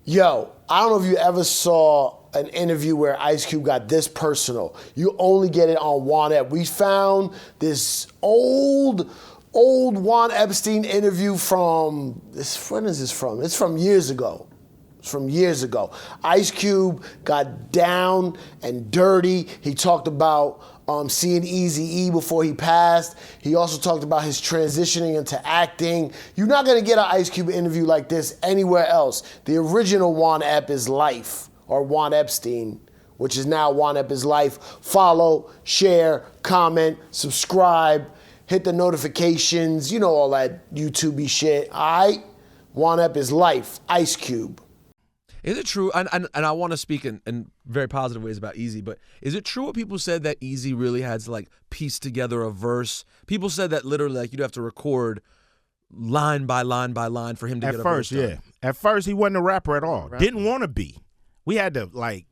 Yo, I don't know if you ever saw an interview where Ice Cube got this personal. You only get it on Juan Ep. We found this old Juan Epstein interview from, when is this from? It's from years ago. It's from years ago. Ice Cube got down and dirty. He talked about seeing Eazy-E before he passed. He also talked about his transitioning into acting. You're not gonna get an Ice Cube interview like this anywhere else. The original Juan Ep is Life, or Juan Epstein, which is now Juan Ep is Life. Follow, share, comment, subscribe, hit the notifications, you know all that YouTube-y shit, all right? Juan Ep is Life, Ice Cube. Is it true, and I want to speak in very positive ways about Eazy, but is it true what people said that Eazy really had to like piece together a verse? People said that literally like you'd have to record line by line by line for him to get a verse done. At first, yeah. At first, he wasn't a rapper at all. Didn't want to be. We had to like,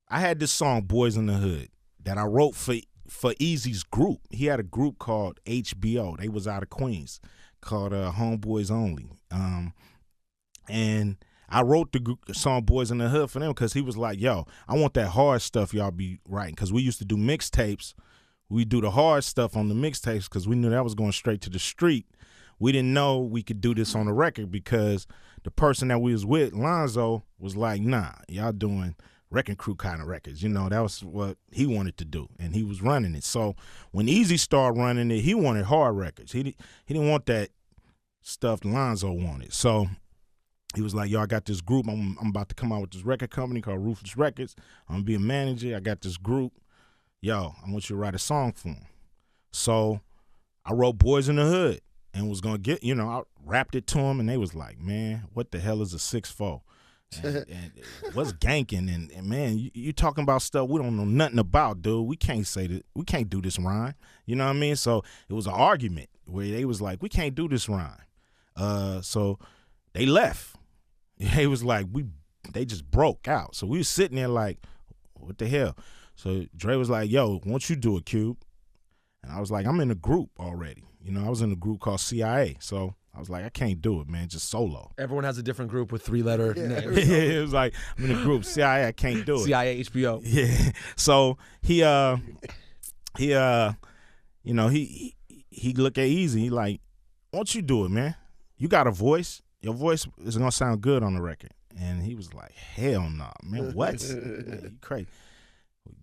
I had this song, Boyz in the Hood, that I wrote for Eazy's group. He had a group called HBO. They was out of Queens, called Homeboys Only. And I wrote the song Boyz in the Hood for them because he was like, yo, I want that hard stuff y'all be writing. Because we used to do mixtapes. We do the hard stuff on the mixtapes because we knew that was going straight to the street. We didn't know we could do this on the record because the person that we was with, Lonzo, was like, nah, y'all doing Wrecking Crew kind of records. You know, that was what he wanted to do, and he was running it. So when Eazy started running it, he wanted hard records. He didn't want that stuff Lonzo wanted. So he was like, yo, I got this group. I'm about to come out with this record company called Ruthless Records. I'm going to be a manager. I got this group. Yo, I want you to write a song for them. So I wrote Boyz in the Hood and was going to get, I rapped it to them, and they was like, man, what the hell is a 6'4"? And what's ganking? And man, you talking about stuff we don't know nothing about, dude. We can't say that. We can't do this rhyme. You know what I mean? So it was an argument where they was like, we can't do this rhyme. So they left. They was like, they just broke out. So we was sitting there like, what the hell? So Dre was like, yo, won't you do a Cube? And I was like, I'm in a group already. I was in a group called CIA. So I was like, I can't do it, man, just solo. Everyone has a different group with 3-letter names. It was like, I'm in a group, CIA, I can't do it. CIA, HBO. Yeah. So he looked at Eazy, he like, won't you do it, man? You got a voice. Your voice is going to sound good on the record. And he was like, hell no, man, what? Man, you crazy.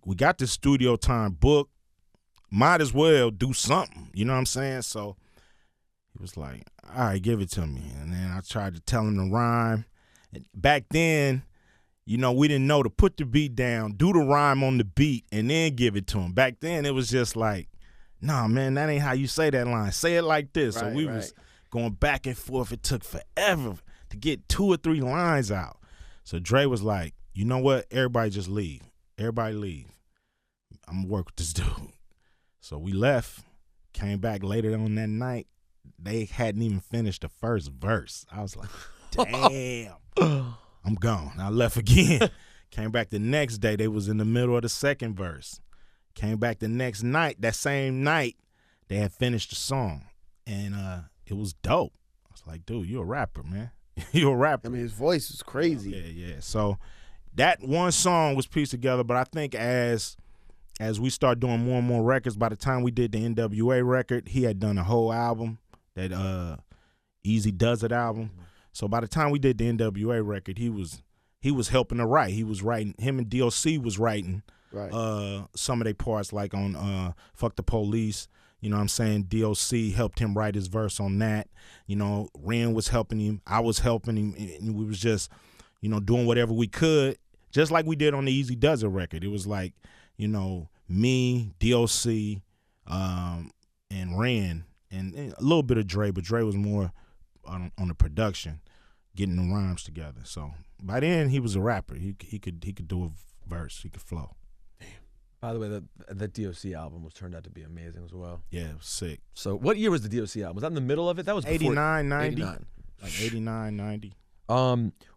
We got this studio time booked. Might as well do something. You know what I'm saying? So he was like, all right, give it to me. And then I tried to tell him the rhyme. And back then, we didn't know to put the beat down, do the rhyme on the beat, and then give it to him. Back then, it was just like, nah, man, that ain't how you say that line. Say it like this. So we was going back and forth. It took forever to get 2 or 3 lines out. So Dre was like, you know what? Everybody just leave. Everybody leave. I'm going to work with this dude. So we left, came back later on that night. They hadn't even finished the first verse. I was like, damn, I'm gone. I left again. Came back the next day. They was in the middle of the second verse. Came back the next night. That same night, they had finished the song. And it was dope. I was like, dude, you're a rapper, man. You're a rapper. I mean, his voice is crazy. Yeah. So that one song was pieced together, but I think as we start doing more and more records, by the time we did the NWA record, he had done a whole album, that Eazy Does It album. So by the time we did the NWA record, he was helping to write. He was writing, him and DOC was writing some of their parts, like on Fuck the Police. You know what I'm saying? DOC helped him write his verse on that. Ren was helping him. I was helping him. And we was just, doing whatever we could, just like we did on the Eazy Does It record. It was like, me, DOC, and Ren, and a little bit of Dre, but Dre was more on the production, getting the rhymes together. So by then, he was a rapper. He could do a verse. He could flow. By the way, the DOC album turned out to be amazing as well. Yeah, it was sick. So what year was the DOC album? Was that in the middle of it? That was before 89, 90. 89. Like 89, 90.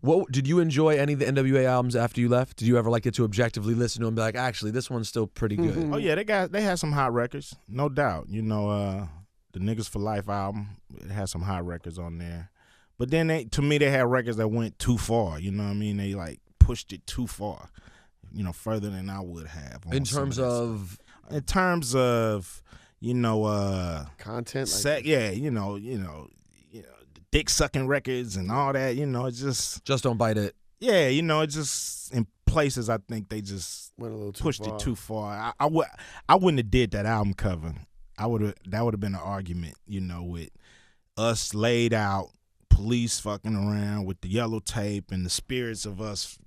What did you enjoy any of the NWA albums after you left? Did you ever get to objectively listen to them and be like, actually, this one's still pretty good? Oh yeah, they had some hot records, no doubt. The Niggas for Life album, it had some hot records on there. But then to me, they had records that went too far. You know what I mean? They like pushed it too far. You know, further than I would have. In terms of content, the dick sucking records and all that. You know, it's just don't bite it. Yeah, you know, it's just in places I think they just went a little too pushed far. it too far. I wouldn't have did that album cover. That would have been an argument, you know, with us laid out, police fucking around with the yellow tape and the spirits of us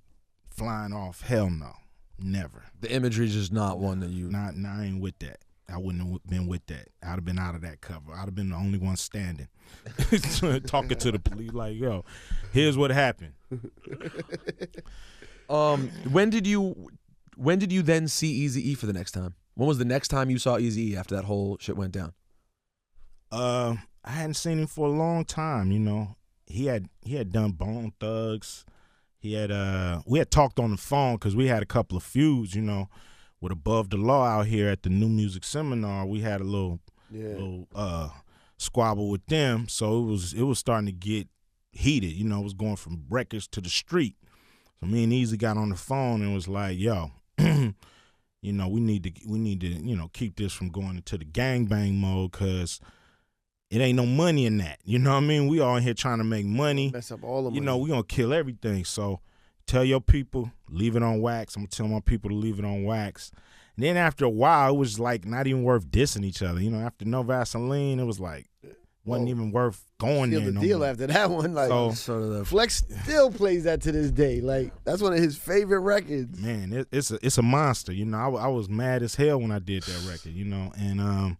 flying off. Hell no, never. The imagery is just not one that you. Not, I ain't with that. I wouldn't have been with that. I'd have been out of that cover. I'd have been the only one standing, talking to the police like, "Yo, here's what happened." When did you then see Eazy-E for the next time? When was the next time you saw Eazy-E after that whole shit went down? I hadn't seen him for a long time. You know, he had done Bone Thugs. We had talked on the phone because we had a couple of feuds. You know, with Above the Law out here at the New Music Seminar. We had a little squabble with them. So it was starting to get heated. You know, it was going from records to the street. So me and Eazy got on the phone and was like, "Yo, you know, we need to, you know, keep this from going into the gangbang mode because it ain't no money in that. You know what I mean? We all in here trying to make money. Mess up all the money. You know, we gonna kill everything. So tell your people, leave it on wax. I'm gonna tell my people to leave it on wax." And then after a while, it was like not even worth dissing each other. You know, after No Vaseline, it was like wasn't even worth going there. The no deal more. after that one, like So Flex still plays that to this day. Like that's one of his favorite records. Man, it's a monster. You know, I was mad as hell when I did that record. You know, and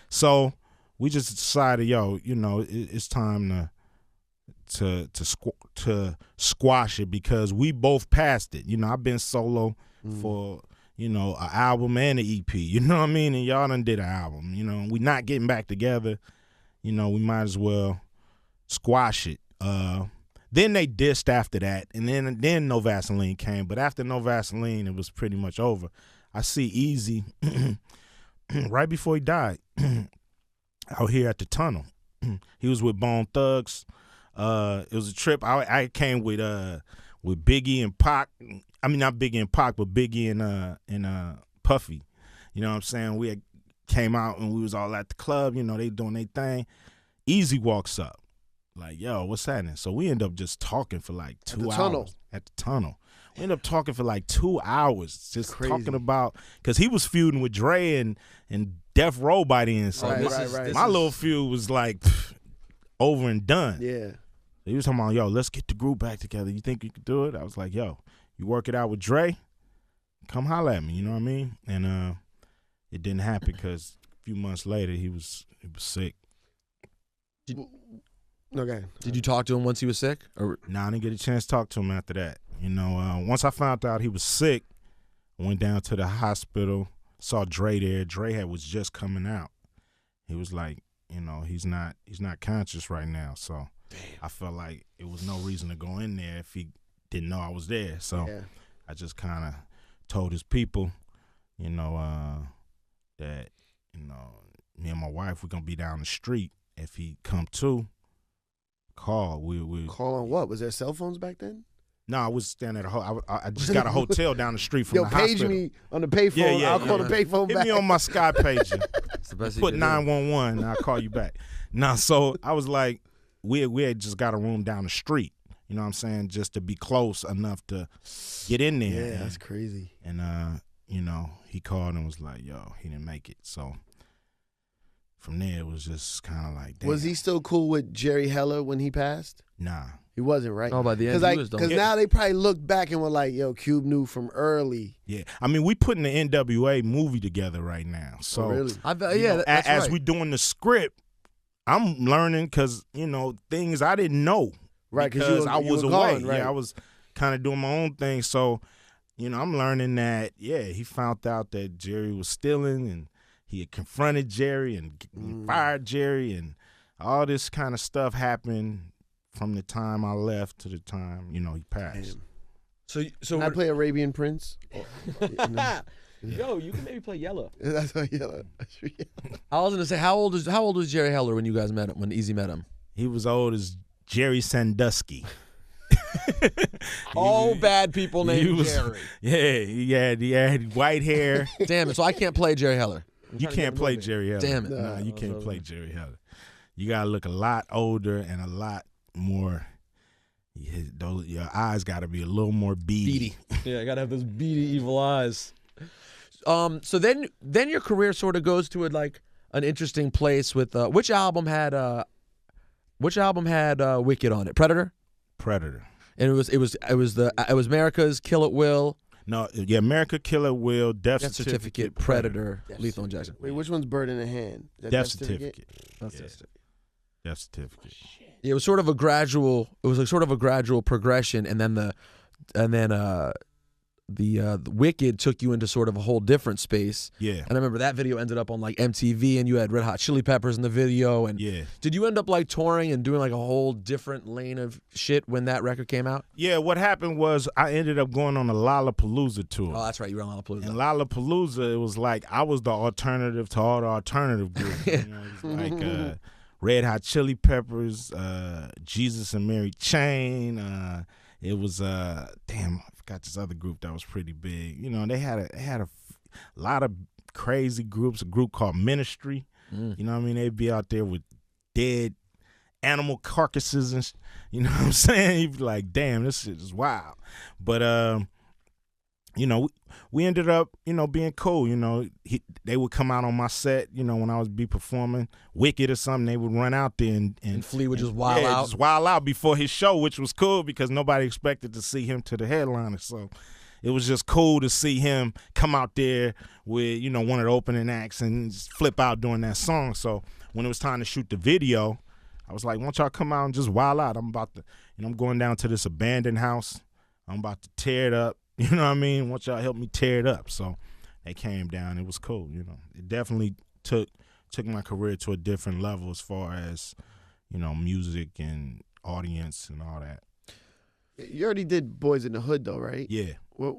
so we just decided, yo, you know, it's time to squash it because we both passed it. You know, I've been solo for, you know, an album and an EP. You know what I mean? And y'all done did an album. You know, we not getting back together. You know, we might as well squash it. Then they dissed after that, and then No Vaseline came. But after No Vaseline, it was pretty much over. I see Eazy right before he died out here at the tunnel. He was with Bone Thugs. It was a trip. I came with Biggie and Pac. I mean, not Biggie and Pac, but Biggie and Puffy. You know what I'm saying? We had came out and we was all at the club. You know, they doing their thing. Eazy walks up like, "Yo, what's happening?" So we end up just talking for like 2 hours at the tunnel. We end up talking for like 2 hours, just talking about because he was feuding with Dre and Death Row by the end. So my little feud was like over and done. Yeah. He was talking about, "Yo, let's get the group back together. You think you could do it?" I was like, "Yo, you work it out with Dre, come holler at me." You know what I mean? And it didn't happen because a few months later he was sick. Okay. Did you talk to him once he was sick? Or Nah, I didn't get a chance to talk to him after that. You know, once I found out he was sick, I went down to the hospital, saw Dre there. Dre was just coming out. He was like, you know, he's not conscious right now. So I felt like it was no reason to go in there if he didn't know I was there. So I just kind of told his people, you know, that, you know, me and my wife, we're going to be down the street. If he come to, call. We call on what? Was there cell phones back then? No, I was staying at I just got a hotel down the street from the hospital. Page me on the payphone. I'll call the payphone back. Hit me on my Sky pager. Put 911 and I'll call you back. Nah, so I was like, we had just got a room down the street. You know what I'm saying? Just to be close enough to get in there. Yeah, that's crazy. And you know, he called and was like, "Yo, he didn't make it." So from there, it was just kind of like, damn. Was he still cool with Jerry Heller when he passed? Nah. He wasn't, right? Oh, by the end, he was. Because now they probably look back and were like, "Yo, Cube knew from early." Yeah, I mean, we putting the NWA movie together right now. So really? That's as right. we doing the script, I'm learning because, you know, things I didn't know. Right, because I was away. Gone, right? Yeah, I was kind of doing my own thing. So, you know, I'm learning that, he found out that Jerry was stealing and he had confronted Jerry and fired Jerry and all this kind of stuff happened from the time I left to the time, you know, he passed. Damn. So can I play Arabian Prince? Yo, you can maybe play Yella. That's not Yella. I was gonna say, how old was Jerry Heller when you guys met him? When Eazy met him? He was old as Jerry Sandusky. All bad people named Jerry. Yeah, he had white hair. Damn it! So I can't play Jerry Heller. You can't play Jerry Heller. Damn it! No, you can't play Jerry Heller. You gotta look a lot older and a lot more. Your eyes gotta be a little more beady. Yeah, I gotta have those beady, evil eyes. So then your career sort of goes to an interesting place with which album had Wicked on it? Predator. And it was America's Kill It Will. No, yeah, America, Kill It Will, Death Certificate, Predator, Lethal Injection. Wait, which one's Bird in the Hand? Is that Death Certificate. Death Certificate. Yeah, it was sort of a gradual. It was sort of a gradual progression, and then the Wicked took you into sort of a whole different space. Yeah. And I remember that video ended up on MTV, and you had Red Hot Chili Peppers in the video. And yeah. Did you end up touring and doing a whole different lane of shit when that record came out? Yeah, what happened was I ended up going on a Lollapalooza tour. Oh, that's right, you were on Lollapalooza. And Lollapalooza, it was I was the alternative to all the alternative groups. You know, it was Red Hot Chili Peppers, Jesus and Mary Chain. It was damn, I forgot this other group that was pretty big. You know, they had a lot of crazy groups. A group called Ministry. You know what I mean? They'd be out there with dead animal carcasses and you know what I'm saying? You'd be like, damn, this shit is wild. But you know, we ended up, you know, being cool. You know, they would come out on my set, you know, when I would be performing Wicked or something. They would run out there and Flea would just wild out. Just wild out before his show, which was cool because nobody expected to see him to the headliner. So it was just cool to see him come out there with, you know, one of the opening acts and just flip out during that song. So when it was time to shoot the video, I was like, why don't y'all come out and just wild out? I'm about to, you know, I'm going down to this abandoned house. I'm about to tear it up. You know what I mean? Why don't y'all help me tear it up? So they came down. It was cool, you know. It definitely took my career to a different level as far as, you know, music and audience and all that. You already did Boyz in the Hood, though, right? Yeah. What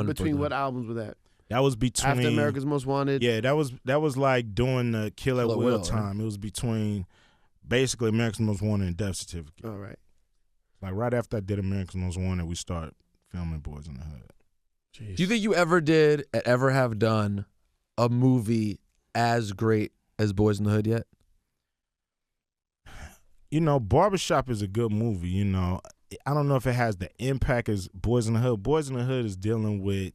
between what albums were that? That was between After America's Most Wanted. Yeah, that was like during the Kill It Will time. Right? It was between basically America's Most Wanted and Death Certificate. All right. Like right after I did America's Most Wanted, we started filming Boyz in the Hood. Jeez. Do you think you ever have done a movie as great as Boyz in the Hood yet? You know, Barbershop is a good movie. You know, I don't know if it has the impact as Boyz in the Hood. Boyz in the Hood is dealing with,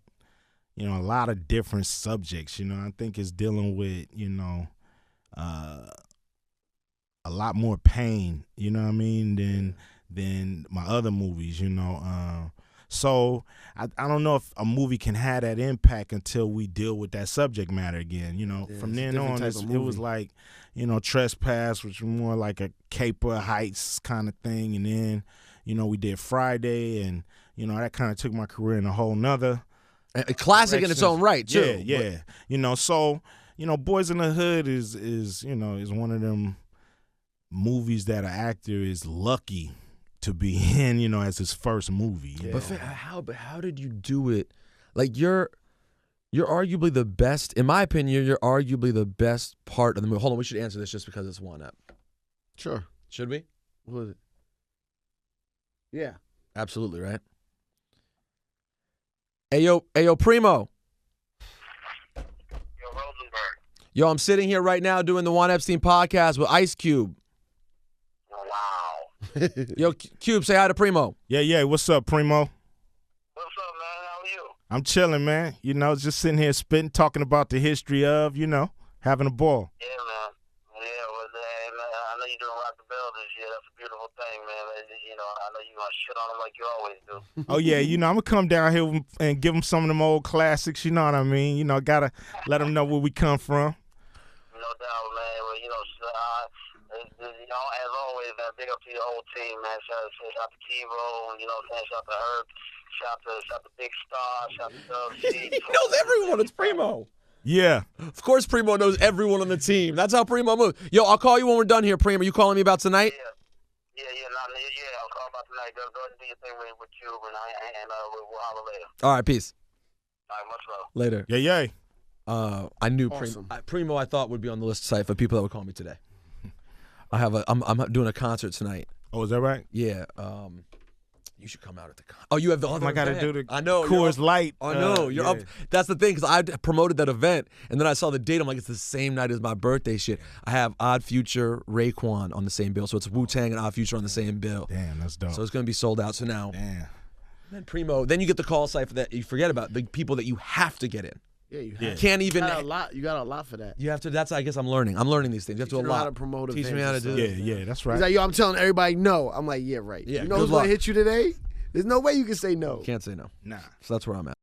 you know, a lot of different subjects. You know, I think it's dealing with, you know, a lot more pain. You know what I mean? Than my other movies. You know. So I don't know if a movie can have that impact until we deal with that subject matter again. You know, from then on, it was like, you know, Trespass, which was more like a Caper Heights kind of thing. And then, you know, we did Friday, and, you know, that kind of took my career in a whole nother. A classic in its own right, too. Yeah. You know, so, you know, Boyz in the Hood is you know, is one of them movies that an actor is lucky to be in, you know, as his first movie. Yeah. But how did you do it? Like you're arguably the best, in my opinion. You're arguably the best part of the movie. Hold on, we should answer this just because it's one up. Sure. Should we? What was it? Yeah. Absolutely, right? Hey yo, Primo. Yo, Rosenberg. Yo, I'm sitting here right now doing the Juan Epstein podcast with Ice Cube. Wow. Yo, Cube, say hi to Primo. Yeah. What's up, Primo? What's up, man? How are you? I'm chilling, man. You know, just sitting here spitting, talking about the history of, you know, having a ball. Yeah, man. Yeah, well, hey, man, I know you're doing Rock the Bell this year. That's a beautiful thing, man. You know, I know you're going to shit on them like you always do. Oh, yeah, you know, I'm going to come down here and give them some of them old classics, you know what I mean? You know, got to let them know where we come from. No doubt, man. Well, you know, as always, man, big up to your whole team, man. Shout out to Kivo, you know what I'm saying? Shout out to Herb. Shout out to Big Star. Shout out to He knows everyone. It's Primo. Yeah. Of course Primo knows everyone on the team. That's how Primo moves. Yo, I'll call you when we're done here, Primo. You calling me about tonight? Yeah, I'll call about tonight. Go ahead and do your thing with Cube, and we'll holler later. All right, peace. All right, much love. Later. Yeah. I knew awesome. Primo I thought would be on the list of site for people that would call me today. I'm doing a concert tonight. Oh, is that right? Yeah. You should come out at the. Oh, you have the. I got to do the I know. Coors Light. I know. You're up. That's the thing, because I promoted that event, and then I saw the date. I'm like, it's the same night as my birthday shit. I have Odd Future, Raekwon on the same bill, so it's Wu-Tang and Odd Future on the same bill. Damn, that's dope. So it's gonna be sold out. So now, Damn. then Primo. Then you get the call cipher that you forget about, the people that you have to get in. Yeah, you have. Can't even. You got a lot. You got a lot for that. You have to. That's. I guess I'm learning. I'm learning these things. You have to do a Teaching her lot. how to promote Teach me events how to and do stuff. it. Yeah, that's He's right. like, yo, I'm telling everybody no. I'm like, yeah, right. Yeah, You know good who's luck. gonna hit you today? There's no way you can say no. Can't say no. Nah. So that's where I'm at.